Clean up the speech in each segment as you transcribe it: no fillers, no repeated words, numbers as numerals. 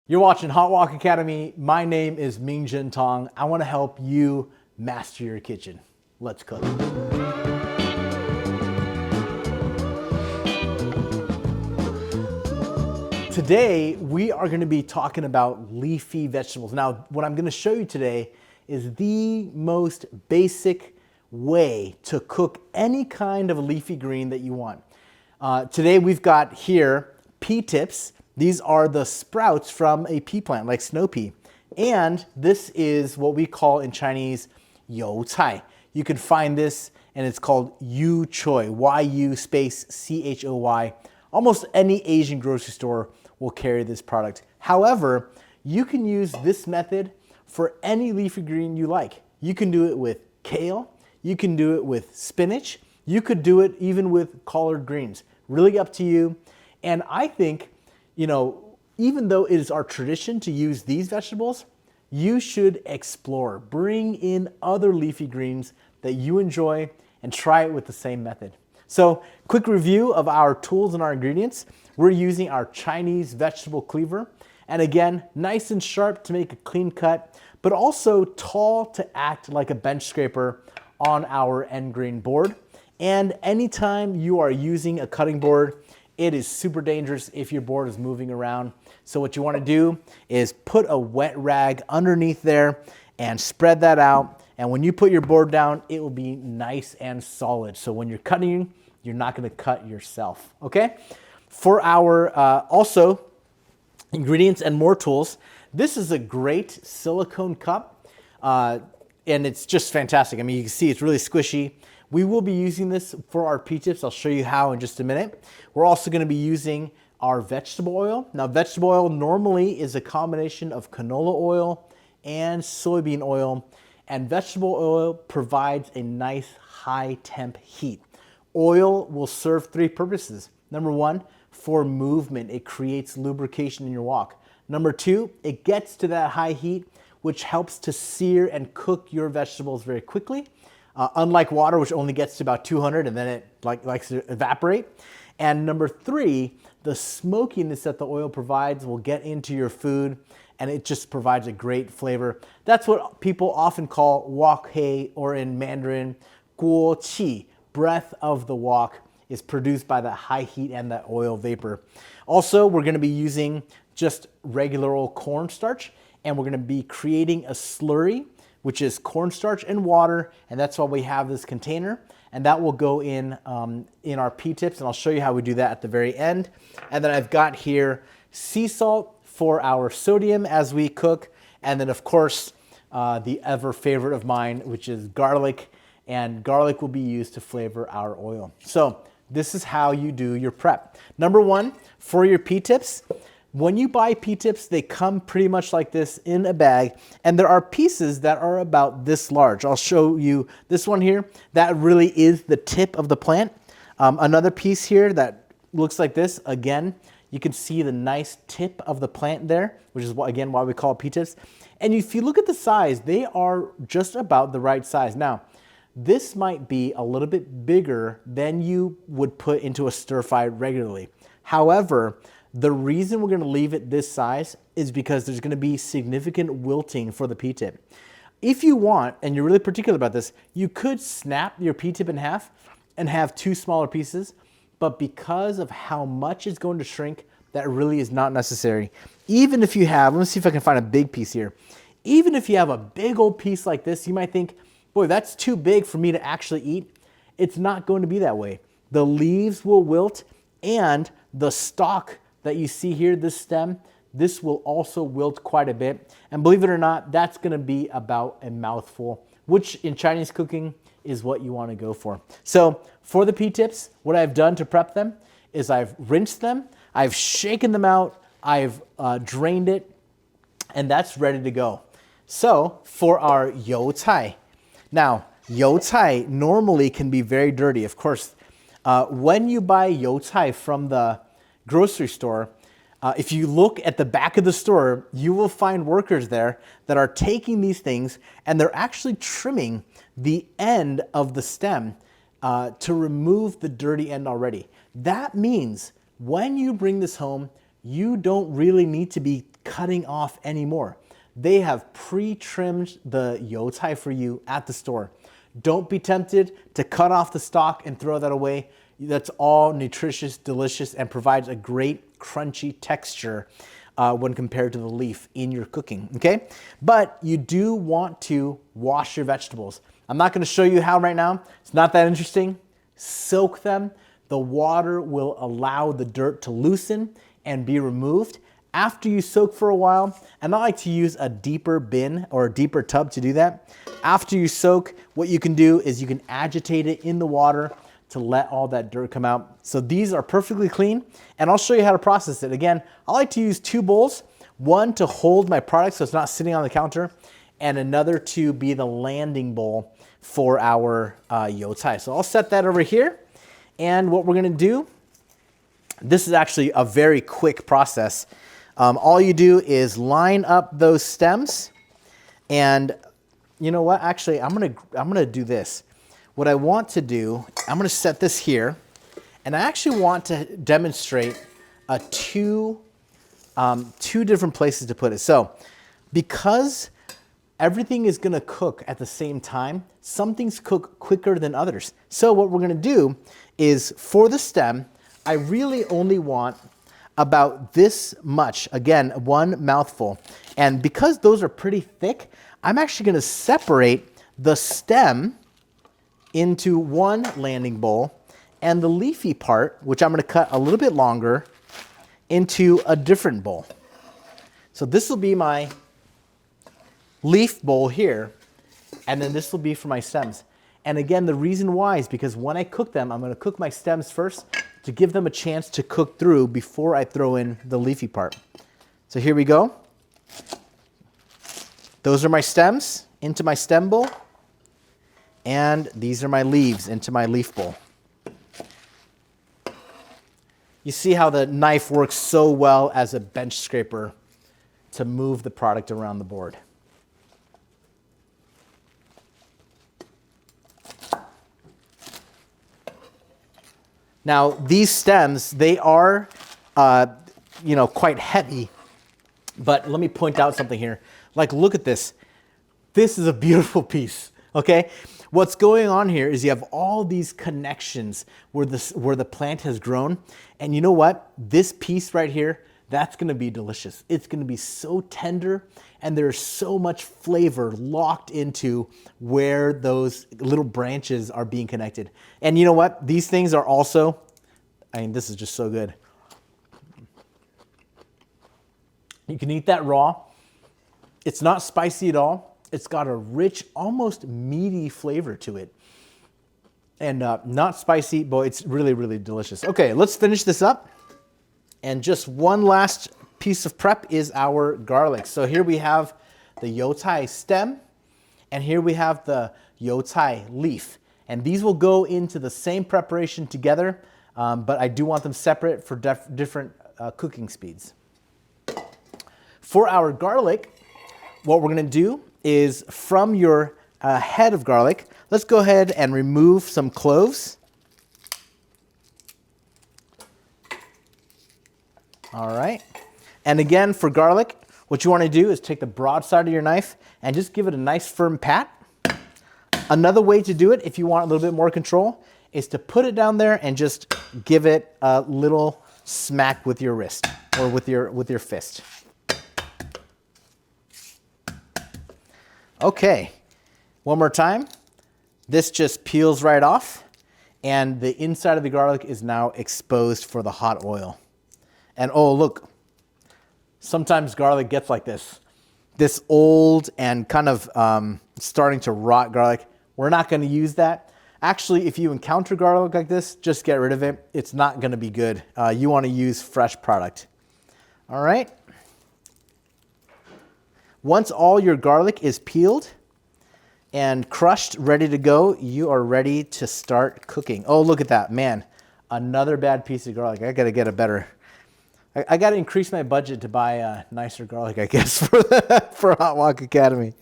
You're watching Hot Walk Academy. My name is Ming Jin Tong. I want to help you master your kitchen. Let's cook. Today, we are going to be talking about leafy vegetables. Now, what I'm going to show you today is the most basic way to cook any kind of leafy green that you want. Today, we've got here Ptips. These are the sprouts from a pea plant, like snow pea. And this is what we call in Chinese, Yo Tai. You can find this, and it's called Yu Choy, Y-U space C-H-O-Y. Almost any Asian grocery store will carry this product. However, you can use this method for any leafy green you like. You can do it with kale. You can do it with spinach. You could do it even with collard greens. Really up to you. And I think, you know, even though it is our tradition to use these vegetables, you should explore. Bring in other leafy greens that you enjoy and try it with the same method. So, quick review of our tools and our ingredients. We're using our Chinese vegetable cleaver. And again, nice and sharp to make a clean cut, but also tall to act like a bench scraper on our end grain board. And anytime you are using a cutting board, it is super dangerous if your board is moving around. So what you want to do is put a wet rag underneath there and spread that out. And when you put your board down, it will be nice and solid. So when you're cutting, you're not going to cut yourself, okay? For our also ingredients and more tools, this is a great silicone cup. And it's just fantastic. I mean, you can see it's really squishy. We will be using this for our Ptips. I'll show you how in just a minute. We're also going to be using our vegetable oil. Now, vegetable oil normally is a combination of canola oil and soybean oil. And vegetable oil provides a nice high temp heat. Oil will serve three purposes. Number one, for movement. It creates lubrication in your wok. Number two, it gets to that high heat, which helps to sear and cook your vegetables very quickly. Unlike water, which only gets to about 200 and then it likes to evaporate. And number three, the smokiness that the oil provides will get into your food and it just provides a great flavor. That's what people often call wok hei, or in Mandarin, guo qi. Breath of the wok is produced by the high heat and that oil vapor. Also, we're gonna be using just regular old cornstarch, and we're gonna be creating a slurry, which is cornstarch and water, and that's why we have this container, and that will go in our Ptips, and I'll show you how we do that at the very end. And then I've got here sea salt for our sodium as we cook, and then of course the ever favorite of mine, which is garlic, and garlic will be used to flavor our oil. So this is how you do your prep. Number one, for your Ptips, when you buy Ptips, they come pretty much like this in a bag, and there are pieces that are about this large. I'll show you this one here. That really is the tip of the plant. Another piece here that looks like this. Again, you can see the nice tip of the plant there, which is again why we call it Ptips. And if you look at the size, they are just about the right size. Now, this might be a little bit bigger than you would put into a stir fry regularly. However, the reason we're gonna leave it this size is because there's gonna be significant wilting for the Ptip. If you want, and you're really particular about this, you could snap your Ptip in half and have two smaller pieces, but because of how much it's going to shrink, that really is not necessary. Even if you have, let me see if I can find a big piece here. Even if you have a big old piece like this, you might think, boy, that's too big for me to actually eat. It's not going to be that way. The leaves will wilt, and the stalk that you see here, this stem, this will also wilt quite a bit. And believe it or not, that's gonna be about a mouthful, which in Chinese cooking is what you wanna go for. So for the Ptips, what I've done to prep them is I've rinsed them, I've shaken them out, I've drained it, and that's ready to go. So for our Yo Tai. Now, Yo Tai normally can be very dirty. Of course, when you buy Yo Tai from the grocery store, if you look at the back of the store, you will find workers there that are taking these things and they're actually trimming the end of the stem to remove the dirty end already. That means when you bring this home, you don't really need to be cutting off anymore. They have pre-trimmed the Yo Tai for you at the store. Don't be tempted to cut off the stalk and throw that away. That's all nutritious, delicious, and provides a great crunchy texture when compared to the leaf in your cooking, okay? But you do want to wash your vegetables. I'm not gonna show you how right now. It's not that interesting. Soak them. The water will allow the dirt to loosen and be removed. After you soak for a while, and I like to use a deeper bin or a deeper tub to do that. After you soak, what you can do is you can agitate it in the water to let all that dirt come out. So these are perfectly clean, and I'll show you how to process it. Again, I like to use 2 bowls, one to hold my product so it's not sitting on the counter, and another to be the landing bowl for our Yo Tai. So I'll set that over here, and what we're gonna do, this is actually a very quick process. All you do is line up those stems, and you know what? Actually, I'm gonna do this. What I want to do, I'm gonna set this here, and I actually want to demonstrate two different places to put it. So, because everything is gonna cook at the same time, some things cook quicker than others. So what we're gonna do is, for the stem, I really only want about this much, again, 1 mouthful. And because those are pretty thick, I'm actually gonna separate the stem into 1 landing bowl and the leafy part, which I'm gonna cut a little bit longer, into a different bowl. So this will be my leaf bowl here, and then this will be for my stems. And again, the reason why is because when I cook them, I'm gonna cook my stems first to give them a chance to cook through before I throw in the leafy part. So here we go. Those are my stems into my stem bowl, and these are my leaves into my leaf bowl. You see how the knife works so well as a bench scraper to move the product around the board. Now, these stems, they are, quite heavy, but let me point out something here. Like, look at this. This is a beautiful piece, okay? What's going on here is you have all these connections where the plant has grown, and you know what? This piece right here, that's gonna be delicious. It's gonna be so tender, and there's so much flavor locked into where those little branches are being connected. And you know what? These things are also, this is just so good. You can eat that raw. It's not spicy at all. It's got a rich, almost meaty flavor to it. And not spicy, but it's really, really delicious. Okay, let's finish this up. And just one last piece of prep is our garlic. So here we have the Yo Tai stem, and here we have the Yo Tai leaf. And these will go into the same preparation together, but I do want them separate for different cooking speeds. For our garlic, what we're gonna do is, from your head of garlic, let's go ahead and remove some cloves. All right. And again, for garlic, what you want to do is take the broad side of your knife and just give it a nice firm pat. Another way to do it, if you want a little bit more control, is to put it down there and just give it a little smack with your wrist or with your fist. Okay, one more time. This just peels right off, and the inside of the garlic is now exposed for the hot oil. And oh, look, sometimes garlic gets like this old and kind of starting to rot garlic. We're not gonna use that. Actually, if you encounter garlic like this, just get rid of it. It's not gonna be good. You wanna use fresh product. All right. Once all your garlic is peeled and crushed, ready to go, you are ready to start cooking. Oh, look at that, man. Another bad piece of garlic. I gotta get a better. I got to increase my budget to buy nicer garlic, I guess, for Hot Wok Academy.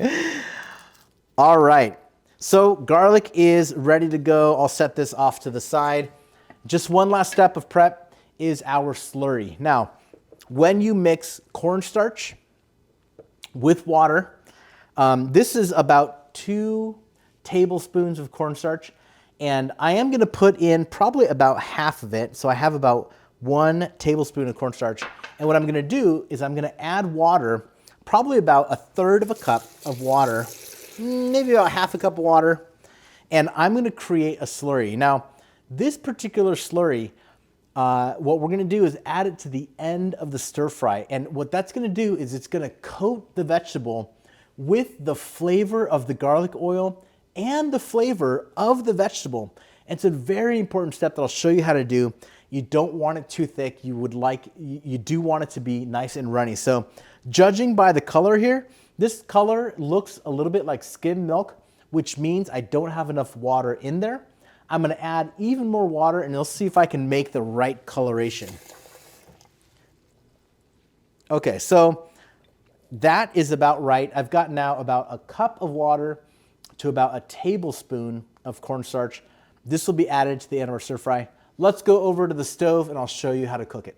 All right, so garlic is ready to go. I'll set this off to the side. Just one last step of prep is our slurry. Now, when you mix cornstarch with water. This is about 2 tablespoons of cornstarch, and I am gonna put in probably about half of it. So I have about 1 tablespoon of cornstarch. And what I'm gonna do is I'm gonna add water, probably about 1/3 of a cup of water, maybe about half a cup of water, and I'm gonna create a slurry. Now, this particular slurry, what we're gonna do is add it to the end of the stir fry. And what that's gonna do is it's gonna coat the vegetable with the flavor of the garlic oil and the flavor of the vegetable. It's a very important step that I'll show you how to do. You don't want it too thick. You do want it to be nice and runny. So judging by the color here, this color looks a little bit like skim milk, which means I don't have enough water in there. I'm gonna add even more water and you'll see if I can make the right coloration. Okay, so that is about right. I've got now about a cup of water to about a tablespoon of cornstarch. This will be added to the end of our stir fry. Let's go over to the stove and I'll show you how to cook it.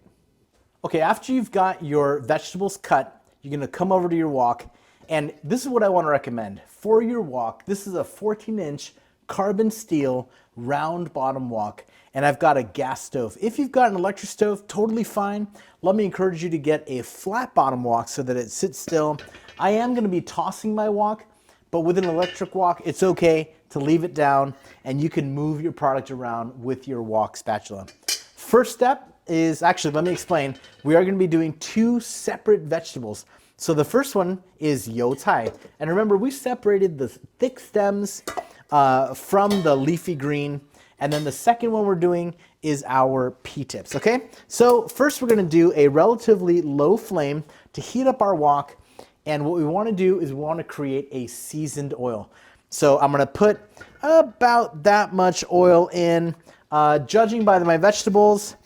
Okay, after you've got your vegetables cut, you're gonna come over to your wok, and this is what I wanna recommend. For your wok, this is a 14-inch carbon steel round bottom wok, and I've got a gas stove. If you've got an electric stove, totally fine. Let me encourage you to get a flat bottom wok so that it sits still. I am gonna be tossing my wok, but with an electric wok, it's okay to leave it down and you can move your product around with your wok spatula. First step is, actually, let me explain. We are gonna be doing 2 separate vegetables. So the first one is Yo Tai. And remember, we separated the thick stems from the leafy green. And then the second one we're doing is our Ptips, okay? So first we're gonna do a relatively low flame to heat up our wok. And what we wanna do is we wanna create a seasoned oil. So I'm gonna put about that much oil in. Judging by my vegetables,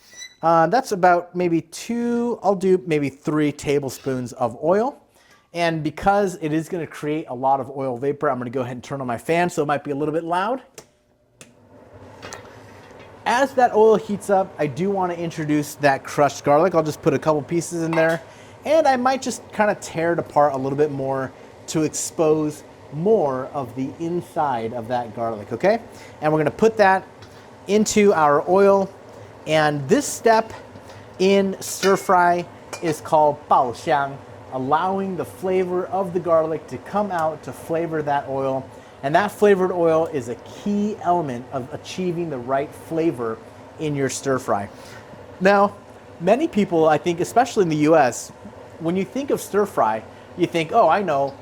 that's about maybe 2, I'll do maybe 3 tablespoons of oil. And because it is gonna create a lot of oil vapor, I'm gonna go ahead and turn on my fan so it might be a little bit loud. As that oil heats up, I do wanna introduce that crushed garlic. I'll just put a couple pieces in there. And I might just kind of tear it apart a little bit more to expose more of the inside of that garlic, okay? And we're gonna put that into our oil. And this step in stir fry is called bao xiang, allowing the flavor of the garlic to come out to flavor that oil. And that flavored oil is a key element of achieving the right flavor in your stir fry. Now, many people, I think, especially in the US, when you think of stir fry, you think, oh, I know,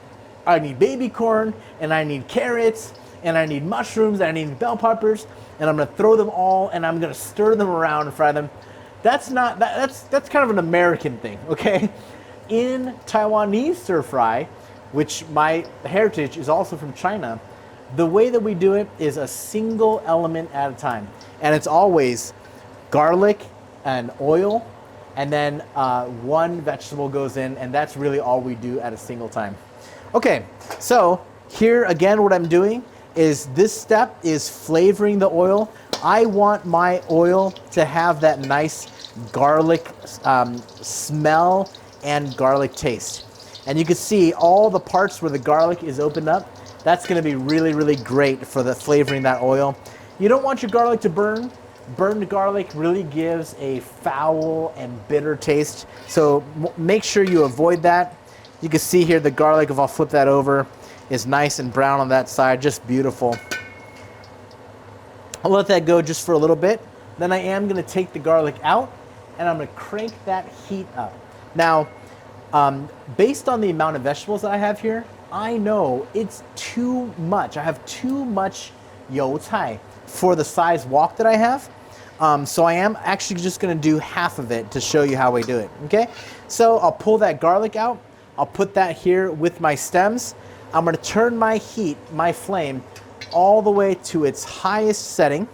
I need baby corn, and I need carrots, and I need mushrooms, and I need bell peppers, and I'm gonna throw them all, and I'm gonna stir them around and fry them. That's not, that's kind of an American thing, okay? In Taiwanese stir fry, which my heritage is also from China, the way that we do it is a single element at a time. And it's always garlic and oil, and then 1 vegetable goes in, and that's really all we do at a single time. Okay, so here again, what I'm doing is this step is flavoring the oil. I want my oil to have that nice garlic smell and garlic taste. And you can see all the parts where the garlic is opened up. That's gonna be really, really great for the flavoring that oil. You don't want your garlic to burn. Burned garlic really gives a foul and bitter taste. So make sure you avoid that. You can see here the garlic, if I'll flip that over, is nice and brown on that side, just beautiful. I'll let that go just for a little bit. Then I am gonna take the garlic out and I'm gonna crank that heat up. Now, based on the amount of vegetables that I have here, I know it's too much. I have too much Yo Tai for the size wok that I have. So I am actually just gonna do half of it to show you how we do it, okay? So I'll pull that garlic out. I'll put that here with my stems. I'm gonna turn my heat, my flame, all the way to its highest setting,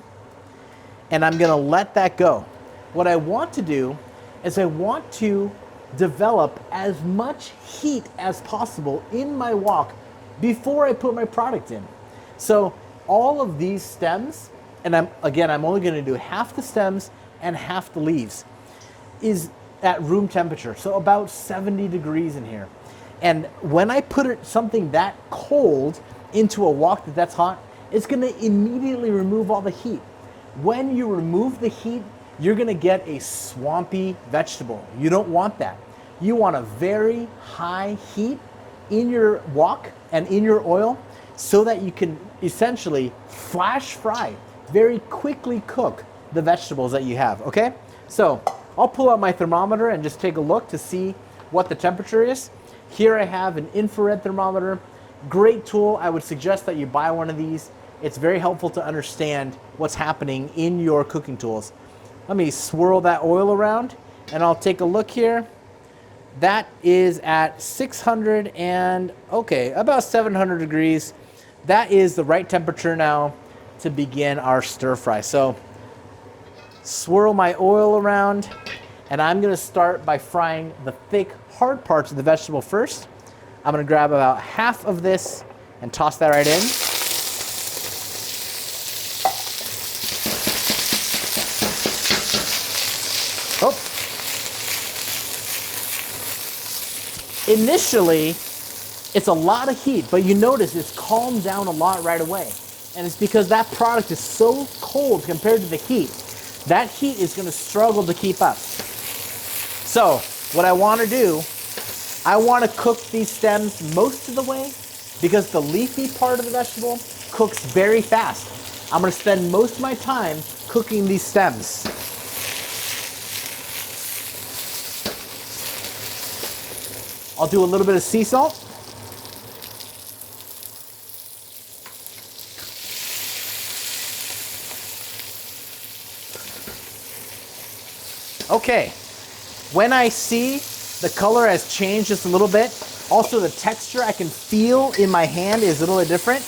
and I'm gonna let that go. What I want to do is I want to develop as much heat as possible in my wok before I put my product in. So all of these stems, and I'm only gonna do half the stems and half the leaves, is at room temperature, so about 70 degrees in here. And when I put something that cold into a wok that's hot, it's gonna immediately remove all the heat. When you remove the heat, you're gonna get a swampy vegetable. You don't want that. You want a very high heat in your wok and in your oil so that you can essentially flash fry, very quickly cook the vegetables that you have, okay? So I'll pull out my thermometer and just take a look to see what the temperature is. Here I have an infrared thermometer. Great tool. I would suggest that you buy one of these. It's very helpful to understand what's happening in your cooking tools. Let me swirl that oil around and I'll take a look here. That is at 600 and, okay, about 700 degrees. That is the right temperature now to begin our stir fry. So swirl my oil around, and I'm gonna start by frying the thick, hard parts of the vegetable first. I'm gonna grab about half of this and toss that right in. Oh. Initially, it's a lot of heat, but you notice it's calmed down a lot right away. And it's because that product is so cold compared to the heat. That heat is gonna struggle to keep up. So, what I wanna do, I wanna cook these stems most of the way because the leafy part of the vegetable cooks very fast. I'm gonna spend most of my time cooking these stems. I'll do a little bit of sea salt. Okay, when I see the color has changed just a little bit, also the texture I can feel in my hand is a little bit different,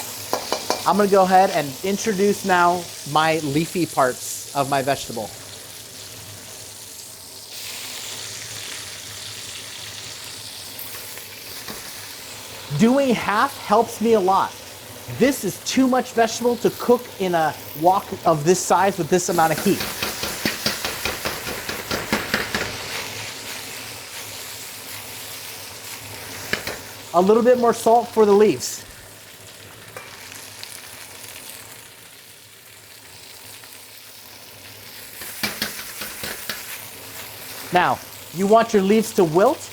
I'm gonna go ahead and introduce now my leafy parts of my vegetable. Doing half helps me a lot. This is too much vegetable to cook in a wok of this size with this amount of heat. A little bit more salt for the leaves. Now, you want your leaves to wilt,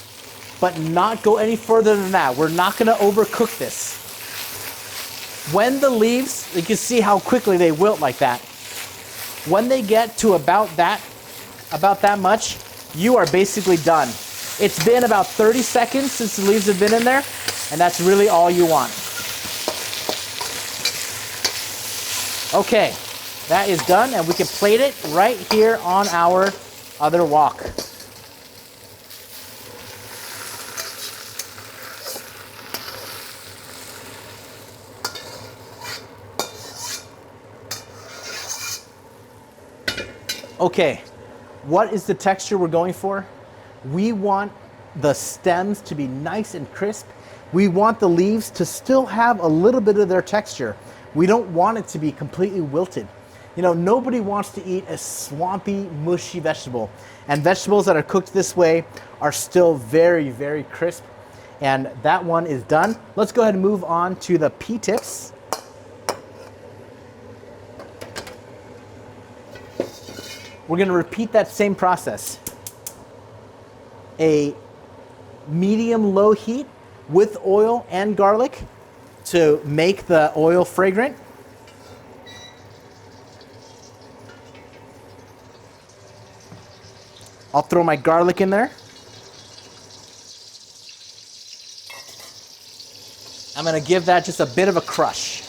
but not go any further than that. We're not gonna overcook this. When the leaves, you can see how quickly they wilt like that. When they get to about that much, you are basically done. It's been about 30 seconds since the leaves have been in there, and that's really all you want. Okay, that is done, and we can plate it right here on our other wok. Okay, what is the texture we're going for? We want the stems to be nice and crisp. We want the leaves to still have a little bit of their texture. We don't want it to be completely wilted. You know, nobody wants to eat a swampy, mushy vegetable. And vegetables that are cooked this way are still very, very crisp. And that one is done. Let's go ahead and move on to the Ptips. We're gonna repeat that same process. A medium-low heat with oil and garlic to make the oil fragrant. I'll throw my garlic in there. I'm gonna give that just a bit of a crush.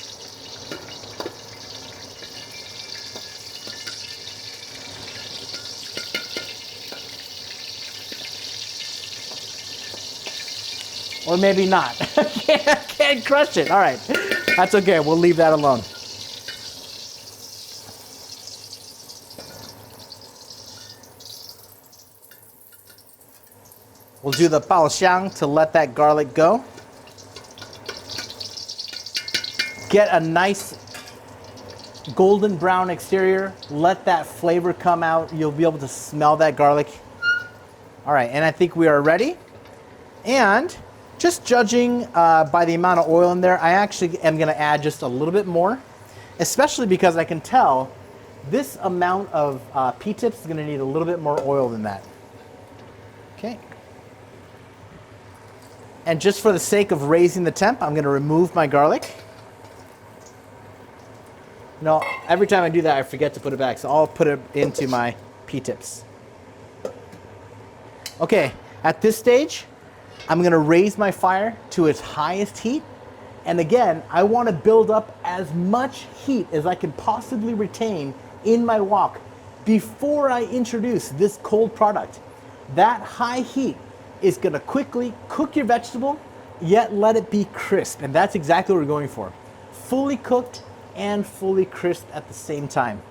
Or maybe not. Can't crush it. All right, that's okay. We'll leave that alone. We'll do the pao xiang to let that garlic go. Get a nice golden brown exterior. Let that flavor come out. You'll be able to smell that garlic. All right, and I think we are ready. And Just judging by the amount of oil in there, I actually am gonna add just a little bit more, especially because I can tell this amount of Ptips is gonna need a little bit more oil than that. Okay. And just for the sake of raising the temp, I'm gonna remove my garlic. No, every time I do that, I forget to put it back, so I'll put it into my Ptips. Okay, at this stage, I'm gonna raise my fire to its highest heat. And again, I wanna build up as much heat as I can possibly retain in my wok before I introduce this cold product. That high heat is gonna quickly cook your vegetable, yet let it be crisp. And that's exactly what we're going for. Fully cooked and fully crisp at the same time.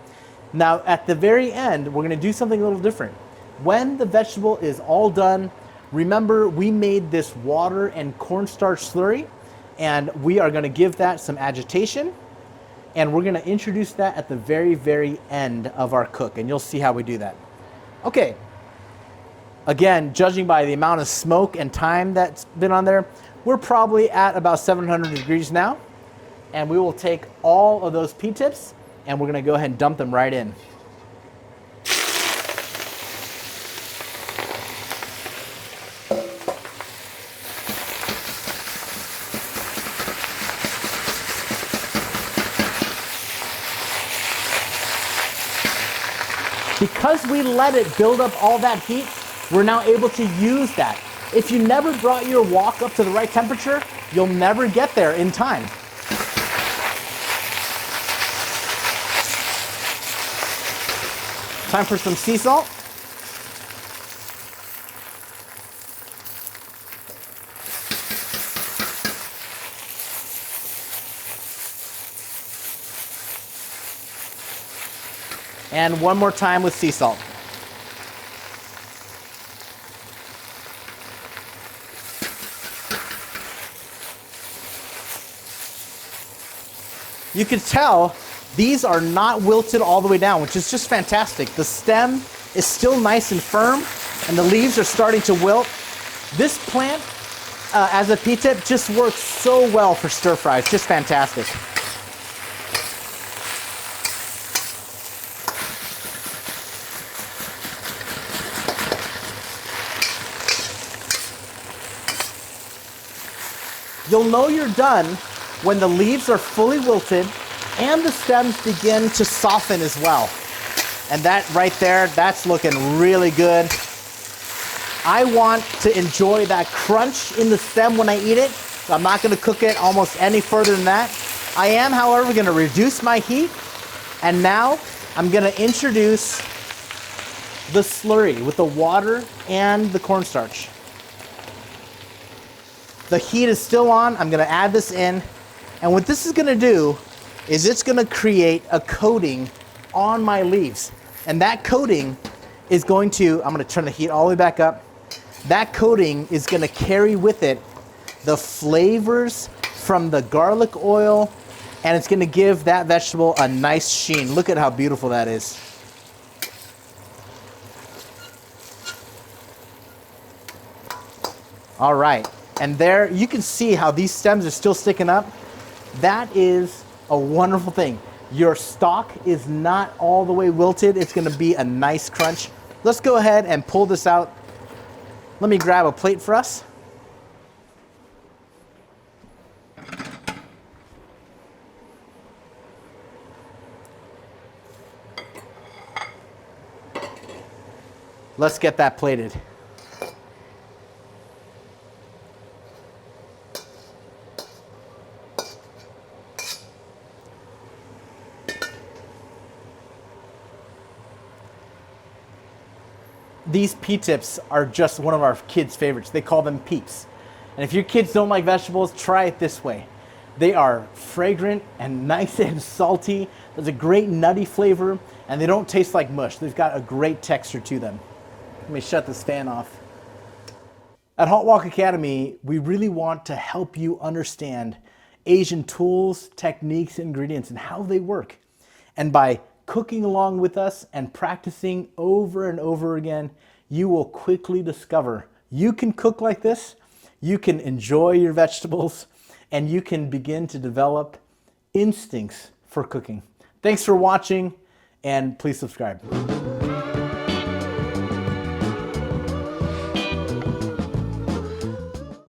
Now, at the very end, we're gonna do something a little different. When the vegetable is all done, remember we made this water and cornstarch slurry, and we are gonna give that some agitation, and we're gonna introduce that at the very, very end of our cook, and you'll see how we do that. Okay, again, judging by the amount of smoke and time that's been on there, we're probably at about 700 degrees now, and we will take all of those Ptips, and we're gonna go ahead and dump them right in. Because we let it build up all that heat, we're now able to use that. If you never brought your wok up to the right temperature, you'll never get there in time. Time for some sea salt. And one more time with sea salt. You can tell these are not wilted all the way down, which is just fantastic. The stem is still nice and firm, and the leaves are starting to wilt. This plant, as a Ptip, just works so well for stir fries. Just fantastic. You'll know you're done when the leaves are fully wilted and the stems begin to soften as well. And that right there, that's looking really good. I want to enjoy that crunch in the stem when I eat it, so I'm not gonna cook it almost any further than that. I am, however, gonna reduce my heat, and now I'm gonna introduce the slurry with the water and the cornstarch. The heat is still on. I'm gonna add this in. And what this is gonna do is it's gonna create a coating on my leaves. And that coating is going to, I'm gonna turn the heat all the way back up. That coating is gonna carry with it the flavors from the garlic oil, and it's gonna give that vegetable a nice sheen. Look at how beautiful that is. All right. And there, you can see how these stems are still sticking up. That is a wonderful thing. Your stock is not all the way wilted. It's gonna be a nice crunch. Let's go ahead and pull this out. Let me grab a plate for us. Let's get that plated. These Ptips are just one of our kids' favorites. They call them peeps. And if your kids don't like vegetables, try it this way. They are fragrant and nice and salty. There's a great nutty flavor, and they don't taste like mush. They've got a great texture to them. Let me shut this fan off. At Hot Wok Academy, we really want to help you understand Asian tools, techniques, ingredients, and how they work. And by cooking along with us and practicing over and over again, you will quickly discover you can cook like this, you can enjoy your vegetables and you can begin to develop instincts for cooking. Thanks for watching, and please subscribe.